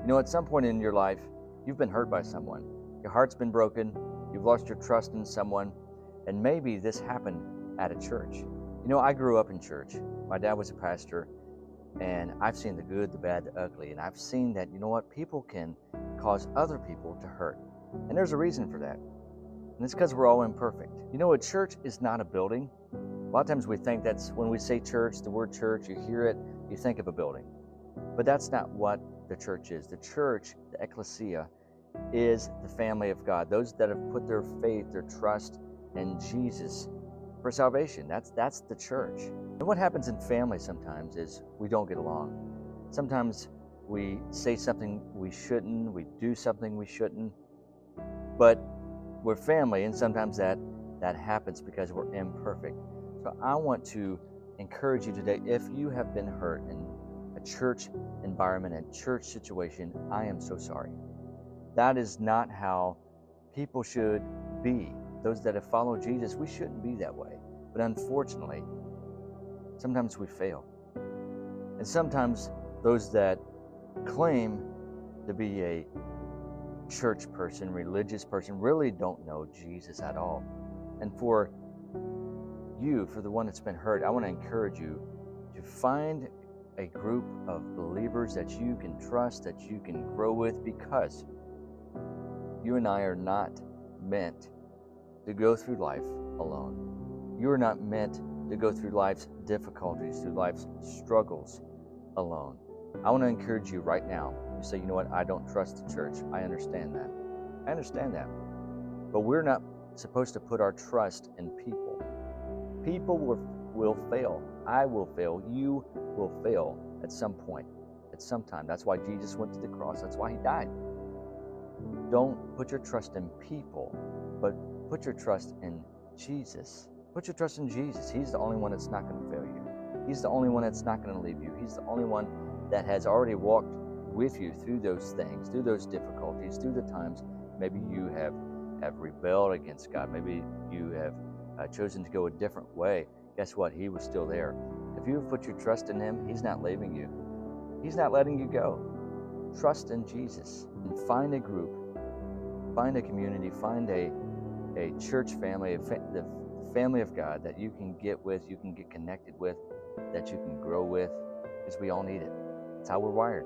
At some point in your life, you've been hurt by someone. Your heart's been broken. You've lost your trust in someone. And maybe this happened at a church. I grew up in church. My dad was a pastor, and I've seen the good, the bad, the ugly. And I've seen that, people can cause other people to hurt. And there's a reason for that. And it's because we're all imperfect. A church is not a building. A lot of times we think that's when we say church, the word church, you hear it, you think of a building. But that's not what the church is. The church, the ecclesia, is the family of God. Those that have put their faith, their trust in Jesus for salvation. That's the church. And what happens in family sometimes is we don't get along. Sometimes we say something we shouldn't, we do something we shouldn't. But we're family, and sometimes that happens because we're imperfect. So I want to encourage you today, if you have been hurt in a church environment, a church situation, I am so sorry. That is not how people should be. Those that have followed Jesus, we shouldn't be that way. But unfortunately, sometimes we fail. And sometimes those that claim to be a church person, religious person, really don't know Jesus at all. And for the one that's been hurt, I want to encourage you to find a group of believers that you can trust, that you can grow with, because you and I are not meant to go through life alone. You are not meant to go through life's difficulties, through life's struggles alone. I want to encourage you right now. You say, I don't trust the church. I understand that. But we're not supposed to put our trust in people. People will fail. I will fail. You will fail at some point, at some time. That's why Jesus went to the cross. That's why he died. Don't put your trust in people, but put your trust in Jesus. Put your trust in Jesus. He's the only one that's not going to fail you. He's the only one that's not going to leave you. He's the only one that has already walked with you through those things, through those difficulties, through the times maybe you have rebelled against God. Maybe you have chosen to go a different way. Guess what? He was still there. If you have put your trust in him, he's not leaving you. He's not letting you go. Trust in Jesus and find a group, find a community, find a church family, the family of God that you can get with, you can get connected with, that you can grow with, because we all need it. It's how we're wired.